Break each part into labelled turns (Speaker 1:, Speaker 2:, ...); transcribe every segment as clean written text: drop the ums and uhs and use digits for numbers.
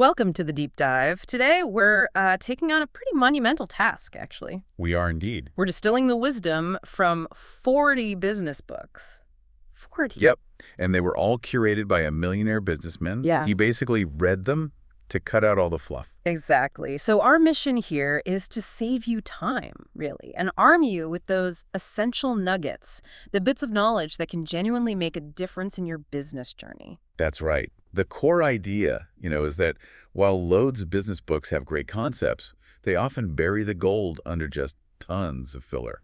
Speaker 1: Welcome to the deep dive. Today, we're taking on a pretty monumental task, actually.
Speaker 2: We are indeed.
Speaker 1: We're distilling the wisdom from 40 business books. 40?
Speaker 2: Yep. And they were all curated by a millionaire businessman.
Speaker 1: Yeah.
Speaker 2: He basically read them to cut out all the fluff.
Speaker 1: Exactly. So our mission here is to save you time, really, and arm you with those essential nuggets, the bits of knowledge that can genuinely make a difference in your business journey.
Speaker 2: That's right. The core idea, is that while loads of business books have great concepts, they often bury the gold under just tons of filler.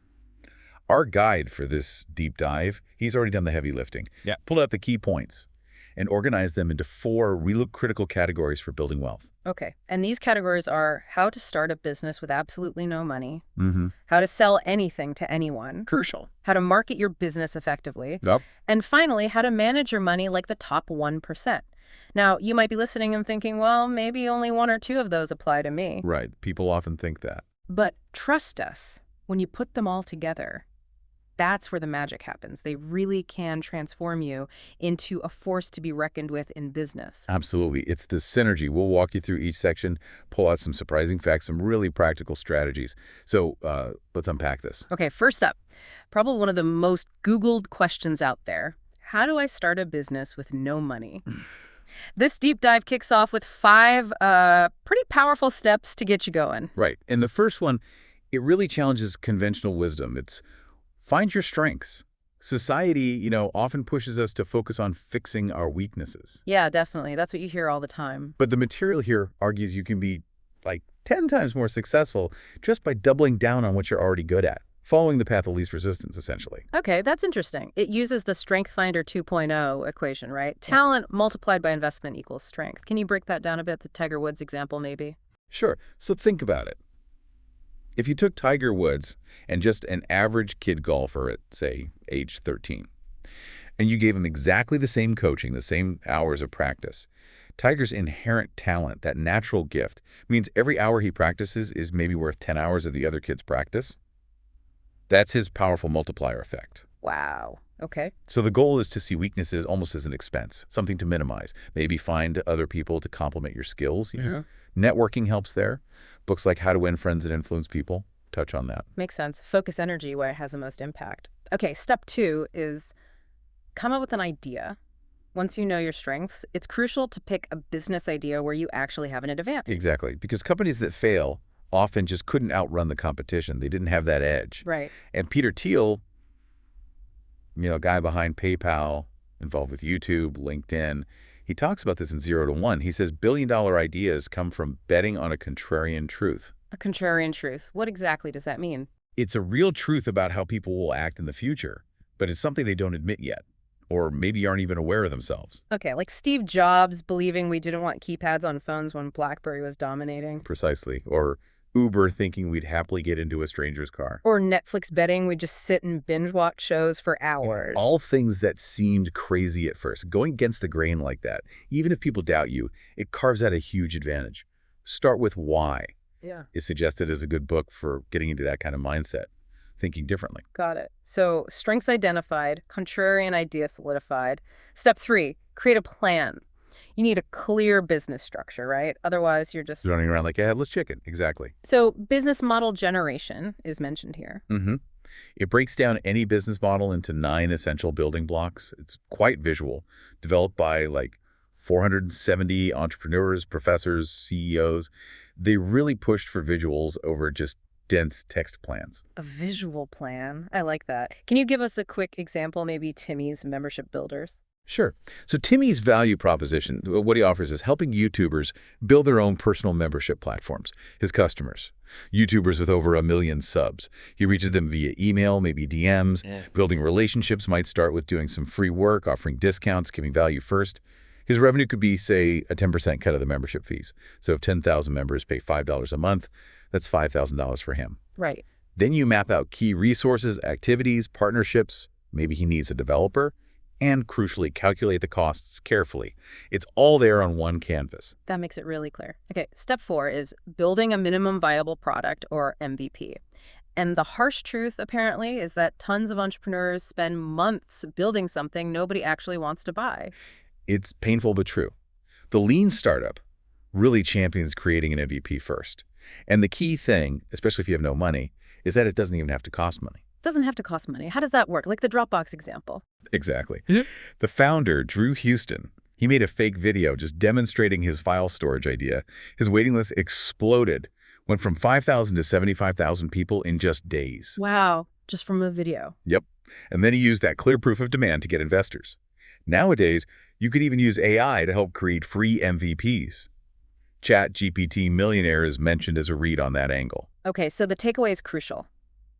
Speaker 2: Our guide for this deep dive, he's already done the heavy lifting.
Speaker 3: Yeah.
Speaker 2: Pulled out the key points and organized them into 4 really critical categories for building wealth.
Speaker 1: Okay, and these categories are how to start a business with absolutely no money,
Speaker 2: Mm-hmm.
Speaker 1: how to sell anything to anyone,
Speaker 3: Crucial.
Speaker 1: how to market your business effectively,
Speaker 3: Yep.
Speaker 1: and finally, how to manage your money like the top 1%. Now, you might be listening and thinking, well, maybe only 1 or 2 of those apply to me.
Speaker 2: Right. People often think that.
Speaker 1: But trust us, when you put them all together, that's where the magic happens. They really can transform you into a force to be reckoned with in business.
Speaker 2: Absolutely. It's the synergy. We'll walk you through each section, pull out some surprising facts, some really practical strategies. So let's unpack this.
Speaker 1: Okay, first up, probably one of the most Googled questions out there. How do I start a business with no money? This deep dive kicks off with 5 pretty powerful steps to get you going.
Speaker 2: Right. And the first one, it really challenges conventional wisdom. It's find your strengths. Society, often pushes us to focus on fixing our weaknesses.
Speaker 1: Yeah, definitely. That's what you hear all the time.
Speaker 2: But the material here argues you can be like 10 times more successful just by doubling down on what you're already good at, following the path of least resistance, essentially.
Speaker 1: Okay, that's interesting. It uses the Strength Finder 2.0 equation, right? Talent multiplied by investment equals strength. Can you break that down a bit, the Tiger Woods example, maybe?
Speaker 2: Sure. So think about it. If you took Tiger Woods and just an average kid golfer at, say, age 13, and you gave him exactly the same coaching, the same hours of practice, Tiger's inherent talent, that natural gift, means every hour he practices is maybe worth 10 hours of the other kid's practice. That's his powerful multiplier effect.
Speaker 1: Wow. Okay.
Speaker 2: So the goal is to see weaknesses almost as an expense, something to minimize. Maybe find other people to complement your skills. Networking helps there. Books like How to Win Friends and Influence People touch on that.
Speaker 1: Makes sense. Focus energy where it has the most impact. Okay, step 2 is come up with an idea. Once you know your strengths, it's crucial to pick a business idea where you actually have an advantage.
Speaker 2: Exactly, because companies that fail often just couldn't outrun the competition. They didn't have that edge.
Speaker 1: Right.
Speaker 2: And Peter Thiel, guy behind PayPal, involved with YouTube, LinkedIn, he talks about this in 0 to 1. He says billion-dollar ideas come from betting on a contrarian truth.
Speaker 1: A contrarian truth. What exactly does that mean?
Speaker 2: It's a real truth about how people will act in the future, but it's something they don't admit yet, or maybe aren't even aware of themselves.
Speaker 1: Okay, like Steve Jobs believing we didn't want keypads on phones when BlackBerry was dominating.
Speaker 2: Precisely. Or Uber thinking we'd happily get into a stranger's car.
Speaker 1: Or Netflix betting we'd just sit and binge watch shows for hours.
Speaker 2: All things that seemed crazy at first. Going against the grain like that, even if people doubt you, it carves out a huge advantage. Start with why.
Speaker 1: Yeah.
Speaker 2: Is suggested as a good book for getting into that kind of mindset, thinking differently.
Speaker 1: Got it. So strengths identified, contrarian idea solidified. Step 3, create a plan. You need a clear business structure, right? Otherwise, you're just
Speaker 2: Running around like a headless chicken. Exactly.
Speaker 1: So business model generation is mentioned here.
Speaker 2: It breaks down any business model into 9 essential building blocks. It's quite visual, developed by like 470 entrepreneurs, professors, CEOs. They really pushed for visuals over just dense text plans.
Speaker 1: A visual plan. I like that. Can you give us a quick example, maybe Timmy's Membership Builders?
Speaker 2: Sure. So Timmy's value proposition, what he offers is helping YouTubers build their own personal membership platforms, his customers, YouTubers with over 1 million subs. He reaches them via email, maybe DMs. Building relationships might start with doing some free work, offering discounts, giving value first. His revenue could be, say, a 10% cut of the membership fees. So if 10,000 members pay $5 a month, that's $5,000 for him.
Speaker 1: Right.
Speaker 2: Then you map out key resources, activities, partnerships. Maybe he needs a developer. And crucially, calculate the costs carefully. It's all there on one canvas.
Speaker 1: That makes it really clear. Okay, step 4 is building a minimum viable product, or MVP. And the harsh truth, apparently, is that tons of entrepreneurs spend months building something nobody actually wants to buy.
Speaker 2: It's painful but true. The lean startup, really champions creating an MVP first. And the key thing, especially if you have no money, is that it doesn't even have to cost money.
Speaker 1: Doesn't have to cost money. How does that work? Like the Dropbox example.
Speaker 2: Exactly. The founder, Drew Houston, he made a fake video just demonstrating his file storage idea. His waiting list exploded, went from 5,000 to 75,000 people in just days.
Speaker 1: Wow. Just from a video.
Speaker 2: Yep. And then he used that clear proof of demand to get investors. Nowadays, you could even use AI to help create free MVPs. ChatGPT Millionaire is mentioned as a read on that angle.
Speaker 1: Okay, so the takeaway is crucial.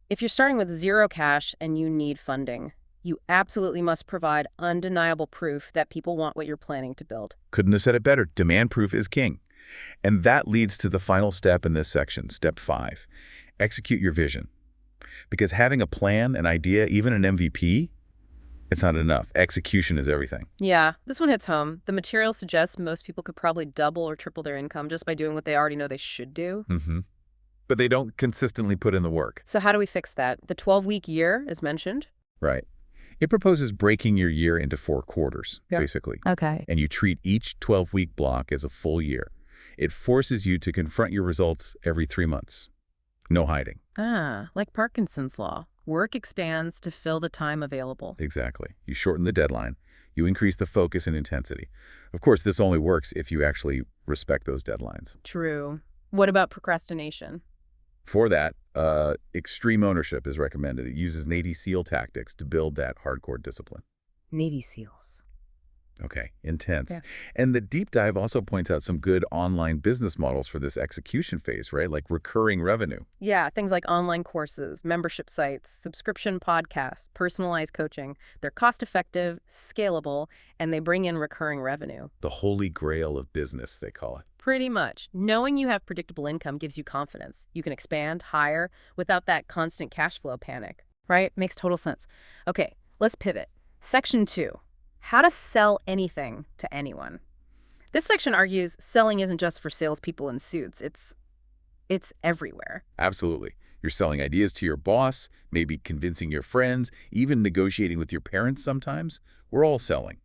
Speaker 1: If you're starting with zero cash and you need funding, you absolutely must provide undeniable proof that people want what you're planning to build.
Speaker 2: Couldn't have said it better. Demand proof is king. And that leads to the final step in this section, step 5. Execute your vision. Because having a plan, an idea, even an MVP, it's not enough. Execution is everything.
Speaker 1: Yeah, this one hits home. The material suggests most people could probably double or triple their income just by doing what they already know they should do.
Speaker 2: But they don't consistently put in the work.
Speaker 1: So how do we fix that? The 12-week year is mentioned.
Speaker 2: Right. It proposes breaking your year into 4 quarters, basically.
Speaker 1: Okay.
Speaker 2: And you treat each 12-week block as a full year. It forces you to confront your results every 3 months. No hiding.
Speaker 1: Ah, like Parkinson's law. Work expands to fill the time available.
Speaker 2: Exactly. You shorten the deadline. You increase the focus and intensity. Of course, this only works if you actually respect those deadlines.
Speaker 1: True. What about procrastination?
Speaker 2: For that, extreme ownership is recommended. It uses Navy SEAL tactics to build that hardcore discipline.
Speaker 1: Navy SEALs.
Speaker 2: Okay, intense.
Speaker 1: Yeah.
Speaker 2: And the deep dive also points out some good online business models for this execution phase, right? Like recurring revenue.
Speaker 1: Yeah, things like online courses, membership sites, subscription podcasts, personalized coaching. They're cost-effective, scalable, and they bring in recurring revenue.
Speaker 2: The holy grail of business, they call it.
Speaker 1: Pretty much. Knowing you have predictable income gives you confidence. You can expand, hire, without that constant cash flow panic. Right? Makes total sense. Okay, let's pivot. Section 2. How to sell anything to anyone. This section argues selling isn't just for salespeople in suits. It's everywhere.
Speaker 2: Absolutely. You're selling ideas to your boss, maybe convincing your friends, even negotiating with your parents sometimes. We're all selling.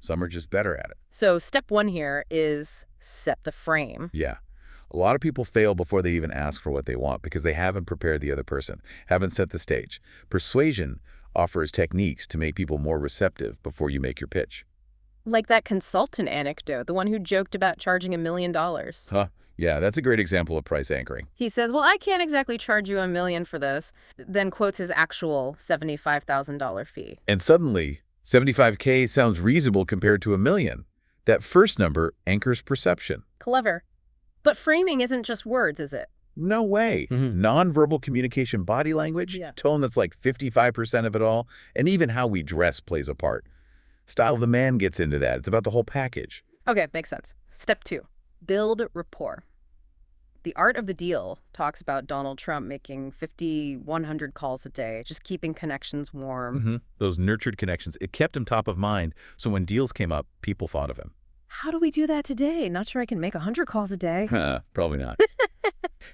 Speaker 2: Some are just better at it.
Speaker 1: So step 1 here is set the frame.
Speaker 2: Yeah. A lot of people fail before they even ask for what they want because they haven't prepared the other person, haven't set the stage. Persuasion offers techniques to make people more receptive before you make your pitch.
Speaker 1: Like that consultant anecdote, the one who joked about charging $1 million.
Speaker 2: Huh? Yeah, that's a great example of price anchoring.
Speaker 1: He says, well, I can't exactly charge you $1 million for this, then quotes his actual $75,000 fee.
Speaker 2: And suddenly, $75K sounds reasonable compared to $1 million. That first number anchors perception.
Speaker 1: Clever. But framing isn't just words, is it?
Speaker 2: No way. Nonverbal communication, body language, tone that's like 55% of it all, and even how we dress plays a part. Style of the man gets into that. It's about the whole package.
Speaker 1: Okay, makes sense. Step 2, build rapport. The Art of the Deal talks about Donald Trump making 100 calls a day, just keeping connections warm.
Speaker 2: Those nurtured connections, it kept him top of mind, so when deals came up, people thought of him.
Speaker 1: How do we do that today? Not sure I can make 100 calls a day.
Speaker 2: Probably not.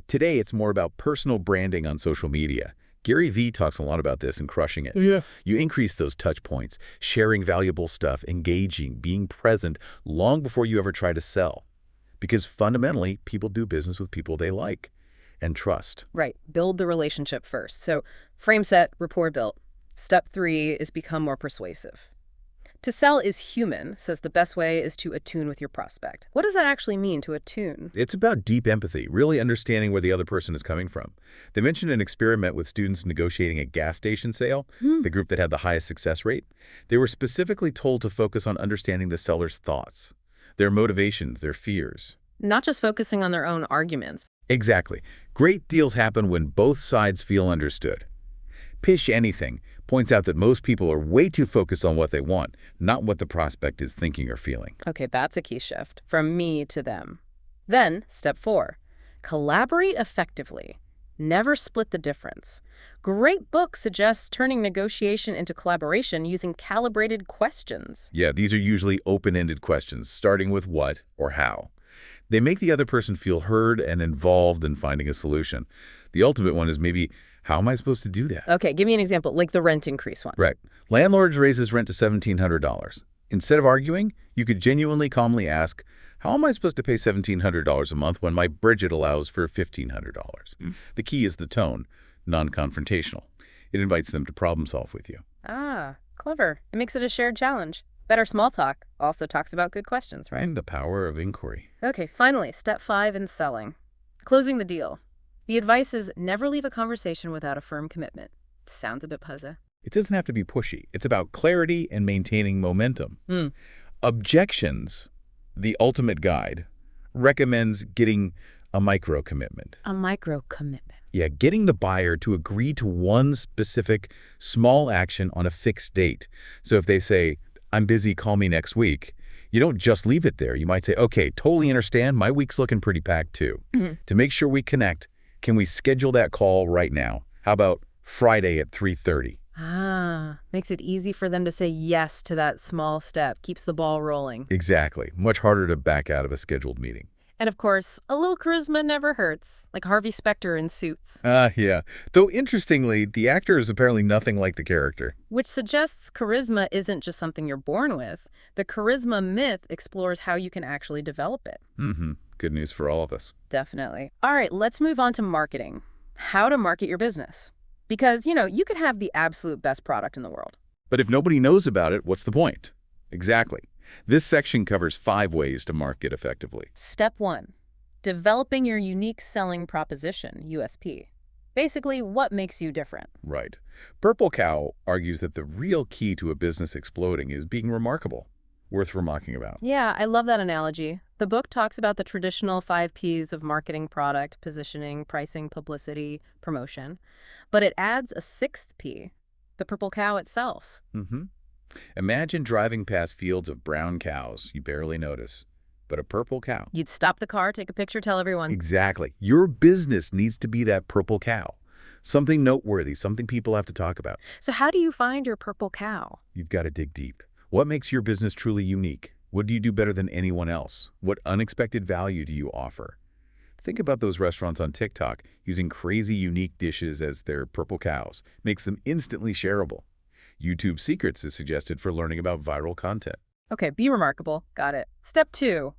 Speaker 2: Today, it's more about personal branding on social media. Gary Vee talks a lot about this in Crushing It.
Speaker 3: Yeah.
Speaker 2: You increase those touch points, sharing valuable stuff, engaging, being present long before you ever try to sell. Because fundamentally, people do business with people they like and trust.
Speaker 1: Right. Build the relationship first. So frame set, rapport built. Step 3 is become more persuasive. To sell is human, says the best way is to attune with your prospect. What does that actually mean, to attune?
Speaker 2: It's about deep empathy, really understanding where the other person is coming from. They mentioned an experiment with students negotiating a gas station sale, the group that had the highest success rate. They were specifically told to focus on understanding the seller's thoughts, their motivations, their fears.
Speaker 1: Not just focusing on their own arguments.
Speaker 2: Exactly. Great deals happen when both sides feel understood. Pitch Anything points out that most people are way too focused on what they want, not what the prospect is thinking or feeling.
Speaker 1: Okay, that's a key shift. From me to them. Then, step 4, collaborate effectively. Never split the difference. Great book suggests turning negotiation into collaboration using calibrated questions.
Speaker 2: Yeah, these are usually open-ended questions, starting with what or how. They make the other person feel heard and involved in finding a solution. The ultimate one is maybe, how am I supposed to do that?
Speaker 1: Okay, give me an example, like the rent increase one.
Speaker 2: Right. Landlord raises rent to $1,700. Instead of arguing, you could genuinely calmly ask, How am I supposed to pay $1,700 a month when my Bridget allows for $1,500? The key is the tone, non-confrontational. It invites them to problem solve with you.
Speaker 1: Ah, clever. It makes it a shared challenge. Better small talk also talks about good questions, right?
Speaker 2: And the power of inquiry.
Speaker 1: Okay, finally, step 5 in selling. Closing the deal. The advice is never leave a conversation without a firm commitment. Sounds a bit puzzle.
Speaker 2: It doesn't have to be pushy. It's about clarity and maintaining momentum. Objections, the ultimate guide, recommends getting a micro commitment.
Speaker 1: A micro commitment.
Speaker 2: Yeah, getting the buyer to agree to one specific small action on a fixed date. So if they say, I'm busy, call me next week, you don't just leave it there. You might say, okay, totally understand. My week's looking pretty packed too. To make sure we connect, can we schedule that call right now? How about Friday at 3:30?
Speaker 1: Ah, makes it easy for them to say yes to that small step. Keeps the ball rolling.
Speaker 2: Exactly. Much harder to back out of a scheduled meeting.
Speaker 1: And of course, a little charisma never hurts, like Harvey Specter in Suits.
Speaker 2: Yeah. Though interestingly, the actor is apparently nothing like the character.
Speaker 1: Which suggests charisma isn't just something you're born with. The charisma myth explores how you can actually develop it.
Speaker 2: Good news for all of us.
Speaker 1: Definitely. All right, let's move on to marketing. How to market your business. Because, you could have the absolute best product in the world.
Speaker 2: But if nobody knows about it, what's the point? Exactly. This section covers 5 ways to market effectively.
Speaker 1: Step 1. Developing your unique selling proposition, USP. Basically, what makes you different?
Speaker 2: Right. Purple Cow argues that the real key to a business exploding is being remarkable. Worth remarking about.
Speaker 1: Yeah, I love that analogy. The book talks about the traditional 5 Ps of marketing: product, positioning, pricing, publicity, promotion. But it adds a 6th P, the purple cow itself.
Speaker 2: Imagine driving past fields of brown cows you barely notice, but a purple cow.
Speaker 1: You'd stop the car, take a picture, tell everyone.
Speaker 2: Exactly. Your business needs to be that purple cow. Something noteworthy, something people have to talk about.
Speaker 1: So how do you find your purple cow?
Speaker 2: You've got to dig deep. What makes your business truly unique? What do you do better than anyone else? What unexpected value do you offer? Think about those restaurants on TikTok using crazy unique dishes as their purple cows. Makes them instantly shareable. YouTube Secrets is suggested for learning about viral content.
Speaker 1: Okay, be remarkable. Got it. Step 2.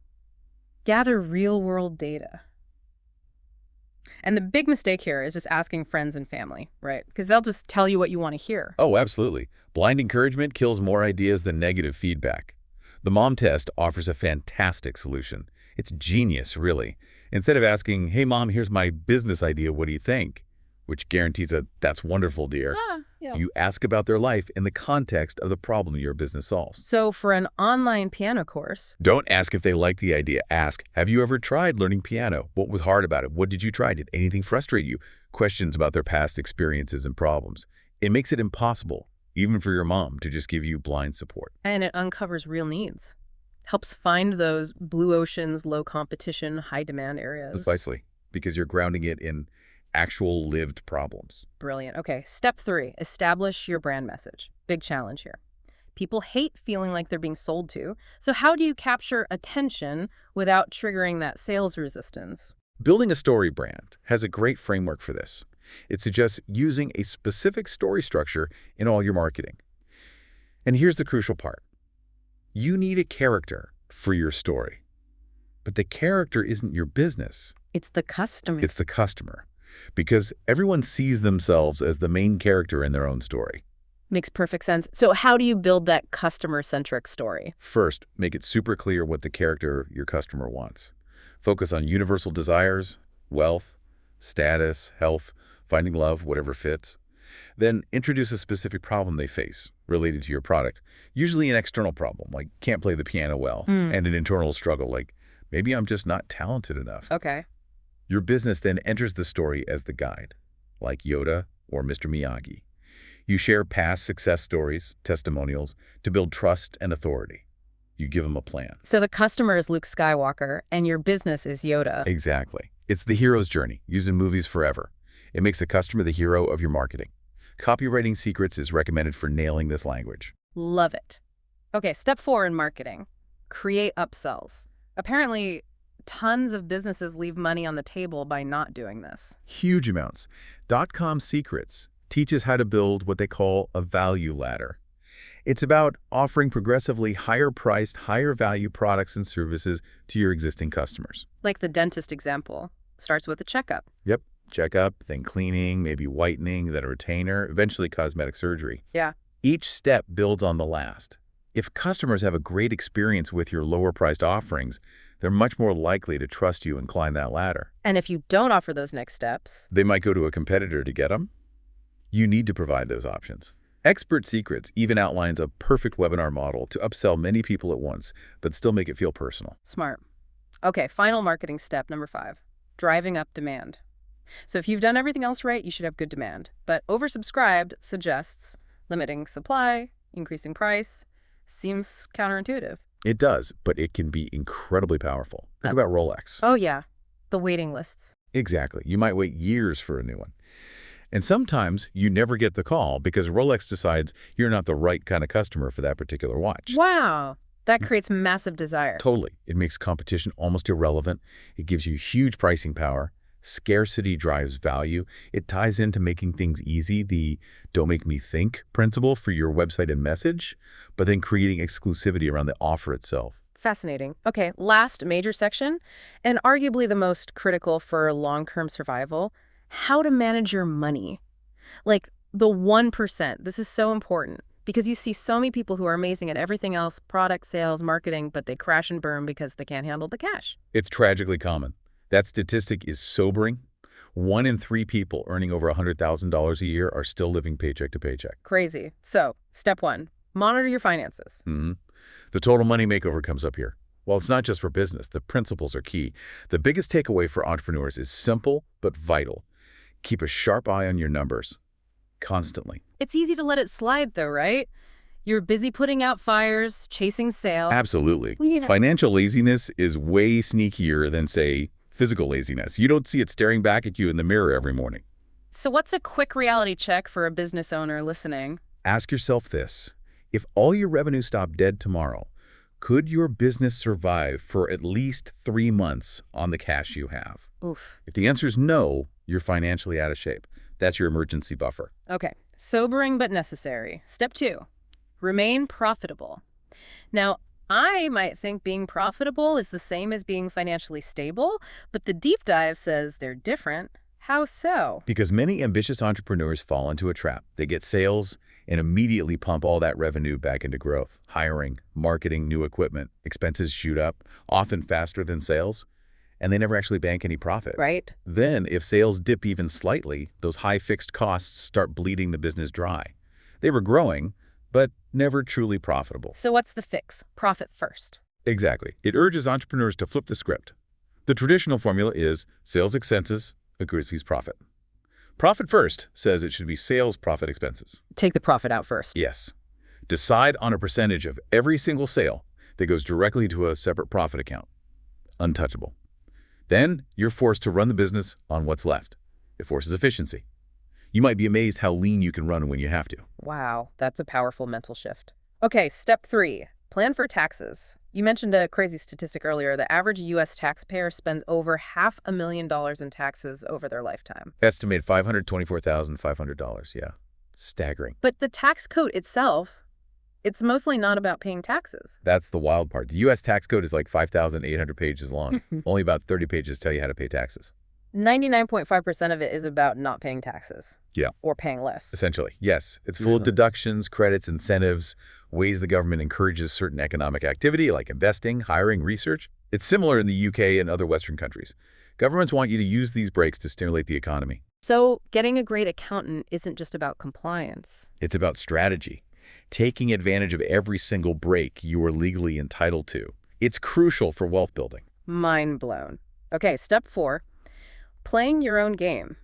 Speaker 1: Gather real-world data. And the big mistake here is just asking friends and family, right? Because they'll just tell you what you want to hear.
Speaker 2: Oh, absolutely. Blind encouragement kills more ideas than negative feedback. The Mom Test offers a fantastic solution. It's genius, really. Instead of asking, hey, Mom, here's my business idea, what do you think? Which guarantees a, that's wonderful, dear.
Speaker 1: Yeah.
Speaker 2: You ask about their life in the context of the problem your business solves.
Speaker 1: So for an online piano course,
Speaker 2: Don't ask if they like the idea. Ask, have you ever tried learning piano? What was hard about it? What did you try? Did anything frustrate you? Questions about their past experiences and problems. It makes it impossible, even for your mom, to just give you blind support.
Speaker 1: and it uncovers real needs. Helps find those blue oceans, low competition, high demand areas.
Speaker 2: Precisely, because you're grounding it in actual lived problems.
Speaker 1: Brilliant. Okay, step 3, establish your brand message. Big challenge here. People hate feeling like they're being sold to. So how do you capture attention without triggering that sales resistance?
Speaker 2: Building a story brand has a great framework for this. It suggests using a specific story structure in all your marketing. And here's the crucial part. You need a character for your story. But the character isn't your business.
Speaker 1: It's the customer.
Speaker 2: It's the customer. Because everyone sees themselves as the main character in their own story.
Speaker 1: Makes perfect sense. So how do you build that customer-centric story?
Speaker 2: First, make it super clear what the character your customer wants. Focus on universal desires, wealth, status, health, finding love, whatever fits. Then introduce a specific problem they face related to your product, usually an external problem, like can't play the piano well, and an internal struggle, like maybe I'm just not talented enough.
Speaker 1: Okay.
Speaker 2: Your business then enters the story as the guide, like Yoda or Mr. Miyagi. You share past success stories, testimonials, to build trust and authority. You give them a plan.
Speaker 1: So the customer is Luke Skywalker, and your business is Yoda.
Speaker 2: Exactly. It's the hero's journey, used in movies forever. It makes the customer the hero of your marketing. Copywriting Secrets is recommended for nailing this language.
Speaker 1: Love it. Okay, step 4 in marketing. Create upsells. Apparently, tons of businesses leave money on the table by not doing this.
Speaker 2: Huge amounts. .com Secrets teaches how to build what they call a value ladder. It's about offering progressively higher-priced, higher-value products and services to your existing customers.
Speaker 1: Like the dentist example. Starts with a checkup.
Speaker 2: Yep, checkup, then cleaning, maybe whitening, then a retainer, eventually cosmetic surgery.
Speaker 1: Yeah.
Speaker 2: Each step builds on the last. If customers have a great experience with your lower-priced offerings, they're much more likely to trust you and climb that ladder.
Speaker 1: And if you don't offer those next steps,
Speaker 2: They might go to a competitor to get them. You need to provide those options. Expert Secrets even outlines a perfect webinar model to upsell many people at once, but still make it feel personal.
Speaker 1: smart. Okay, final marketing step, number 5. Driving up demand. So if you've done everything else right, you should have good demand. But oversubscribed suggests limiting supply, increasing price. Seems counterintuitive.
Speaker 2: It does, but it can be incredibly powerful. Think about Rolex.
Speaker 1: Oh, yeah. The waiting lists.
Speaker 2: Exactly. You might wait years for a new one. And sometimes you never get the call because Rolex decides you're not the right kind of customer for that particular watch.
Speaker 1: Wow. That creates massive desire.
Speaker 2: Totally. It makes competition almost irrelevant. It gives you huge pricing power. Scarcity drives value. It ties into making things easy, the "don't make me think" principle for your website and message, but then creating exclusivity around the offer itself.
Speaker 1: Fascinating. Okay, last major section, and arguably the most critical for long-term survival, how to manage your money. Like the 1%. This is so important because you see so many people who are amazing at everything else, product sales, marketing, but they crash and burn because they can't handle the cash.
Speaker 2: It's tragically common. That statistic is sobering. 1 in 3 people earning over $100,000 a year are still living paycheck to paycheck.
Speaker 1: Crazy. So, step 1, monitor your finances.
Speaker 2: The total money makeover comes up here. While it's not just for business, the principles are key. The biggest takeaway for entrepreneurs is simple but vital. Keep a sharp eye on your numbers. Constantly.
Speaker 1: It's easy to let it slide though, right? You're busy putting out fires, chasing sales.
Speaker 2: Absolutely.
Speaker 1: Yeah.
Speaker 2: Financial laziness is way sneakier than, say, physical laziness. You don't see it staring back at you in the mirror every morning.
Speaker 1: So what's a quick reality check for a business owner listening?
Speaker 2: Ask yourself this. If all your revenue stopped dead tomorrow, could your business survive for at least 3 months on the cash you have?
Speaker 1: Oof.
Speaker 2: If the answer is no, you're financially out of shape. That's your emergency buffer.
Speaker 1: Okay, sobering but necessary. Step 2, remain profitable. Now, I might think being profitable is the same as being financially stable, but the deep dive says they're different. How so?
Speaker 2: Because many ambitious entrepreneurs fall into a trap. They get sales and immediately pump all that revenue back into growth. Hiring, marketing, new equipment. Expenses shoot up, often faster than sales, and they never actually bank any profit.
Speaker 1: Right?
Speaker 2: Then, if sales dip even slightly, those high fixed costs start bleeding the business dry. They were growing, but never truly profitable.
Speaker 1: So what's the fix? Profit first.
Speaker 2: Exactly. It urges entrepreneurs to flip the script. The traditional formula is sales expenses equals profit. Profit first says it should be sales profit expenses.
Speaker 1: Take the profit out first.
Speaker 2: Yes. Decide on a percentage of every single sale that goes directly to a separate profit account. Untouchable. Then you're forced to run the business on what's left. It forces efficiency. You might be amazed how lean you can run when you have to.
Speaker 1: Wow, that's a powerful mental shift. Okay, step 3, plan for taxes. You mentioned a crazy statistic earlier. The average U.S. taxpayer spends over $500,000 in taxes over their lifetime.
Speaker 2: Estimate $524,500. Yeah. Staggering.
Speaker 1: But the tax code itself, it's mostly not about paying taxes.
Speaker 2: That's the wild part. The U.S. tax code is like 5,800 pages long. Only about 30 pages tell you how to pay taxes.
Speaker 1: 99.5% of it is about not paying taxes.
Speaker 2: Yeah.
Speaker 1: Or paying less.
Speaker 2: Essentially, yes. It's full of deductions, credits, incentives, ways the government encourages certain economic activity like investing, hiring, research. It's similar in the UK and other Western countries. Governments want you to use these breaks to stimulate the economy.
Speaker 1: So getting a great accountant isn't just about compliance.
Speaker 2: It's about strategy, taking advantage of every single break you are legally entitled to. It's crucial for wealth building.
Speaker 1: Mind blown. Okay, step 4, playing your own game.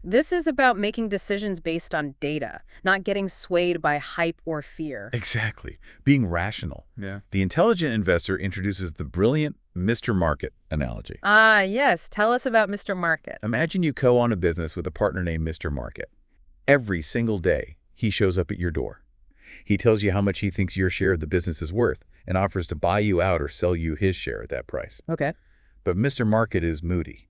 Speaker 1: This is about making decisions based on data, not getting swayed by hype or fear.
Speaker 2: Exactly. Being rational.
Speaker 3: Yeah.
Speaker 2: The intelligent investor introduces the brilliant Mr. Market analogy.
Speaker 1: Ah, yes. Tell us about Mr. Market.
Speaker 2: Imagine you co-own a business with a partner named Mr. Market. Every single day, he shows up at your door. He tells you how much he thinks your share of the business is worth and offers to buy you out or sell you his share at that price.
Speaker 1: Okay.
Speaker 2: But Mr. Market is moody.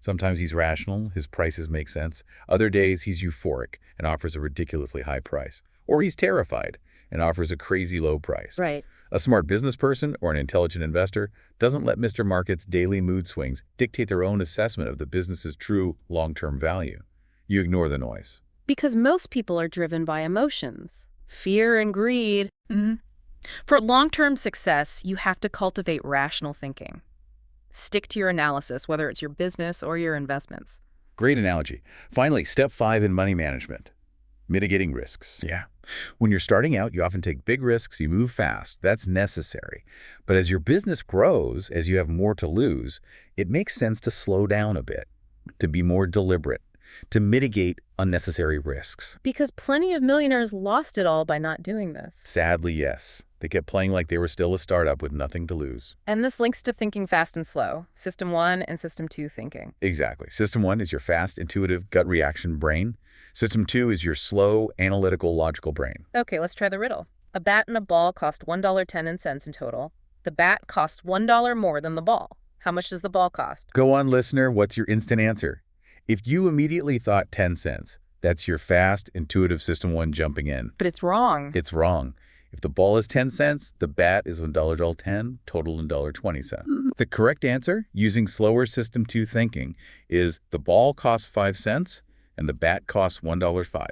Speaker 2: Sometimes he's rational, his prices make sense. Other days he's euphoric and offers a ridiculously high price. Or he's terrified and offers a crazy low price.
Speaker 1: Right.
Speaker 2: A smart business person or an intelligent investor doesn't let Mr. Market's daily mood swings dictate their own assessment of the business's true long-term value. You ignore the noise.
Speaker 1: Because most people are driven by emotions, fear and greed. For long-term success, you have to cultivate rational thinking. Stick to your analysis, whether it's your business or your investments.
Speaker 2: Great analogy. Finally, step 5 in money management. Mitigating risks. Yeah. When you're starting out, you often take big risks, you move fast. That's necessary. But as your business grows, as you have more to lose, it makes sense to slow down a bit, to be more deliberate, to mitigate unnecessary risks.
Speaker 1: Because plenty of millionaires lost it all by not doing this.
Speaker 2: Sadly, yes. They kept playing like they were still a startup with nothing to lose.
Speaker 1: And this links to thinking fast and slow, System 1 and System 2 thinking.
Speaker 2: Exactly. System 1 is your fast, intuitive, gut reaction brain. System 2 is your slow, analytical, logical brain.
Speaker 1: Okay, let's try the riddle. A bat and a ball cost $1.10 in total. The bat costs $1 more than the ball. How much does the ball cost?
Speaker 2: Go on, listener. What's your instant answer? If you immediately thought 10 cents, that's your fast, intuitive System 1 jumping in.
Speaker 1: But it's wrong.
Speaker 2: It's wrong. If the ball is 10 cents, the bat is $1.10, total $1.20. The correct answer, using slower System 2 thinking, is the ball costs 5 cents and the bat costs $1.05,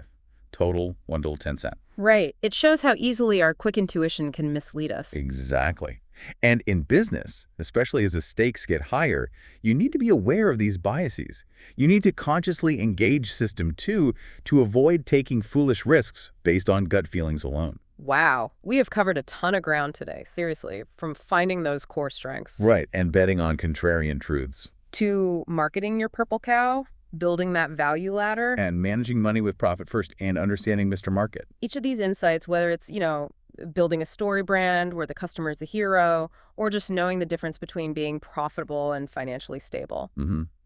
Speaker 2: total $1.10.
Speaker 1: Right. It shows how easily our quick intuition can mislead us.
Speaker 2: Exactly. And in business, especially as the stakes get higher, you need to be aware of these biases. You need to consciously engage System 2 to avoid taking foolish risks based on gut feelings alone.
Speaker 1: Wow. We have covered a ton of ground today, seriously, from finding those core strengths.
Speaker 2: Right, and betting on contrarian truths.
Speaker 1: To marketing your purple cow, building that value ladder.
Speaker 2: And managing money with profit first and understanding Mr. Market.
Speaker 1: Each of these insights, whether it's, building a story brand where the customer is the hero, or just knowing the difference between being profitable and financially stable.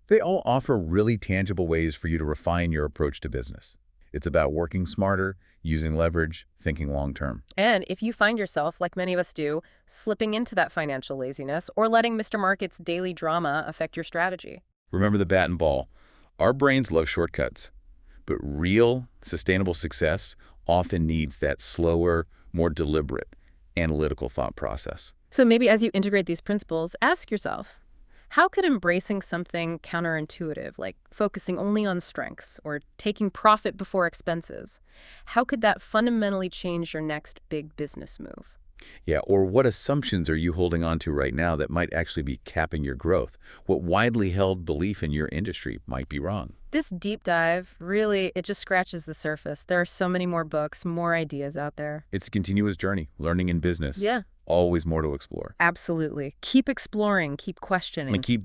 Speaker 2: They all offer really tangible ways for you to refine your approach to business. It's about working smarter, using leverage, thinking long-term.
Speaker 1: And if you find yourself, like many of us do, slipping into that financial laziness or letting Mr. Market's daily drama affect your strategy.
Speaker 2: Remember the bat and ball. Our brains love shortcuts, but real, sustainable success often needs that slower, more deliberate, analytical thought process.
Speaker 1: So maybe as you integrate these principles, ask yourself, how could embracing something counterintuitive, like focusing only on strengths or taking profit before expenses, how could that fundamentally change your next big business move?
Speaker 2: Yeah, or what assumptions are you holding on to right now that might actually be capping your growth? What widely held belief in your industry might be wrong?
Speaker 1: This deep dive, really, it just scratches the surface. There are so many more books, more ideas out there.
Speaker 2: It's a continuous journey, learning in business.
Speaker 1: Yeah.
Speaker 2: Always more to explore.
Speaker 1: Absolutely. Keep exploring, keep questioning.
Speaker 2: And keep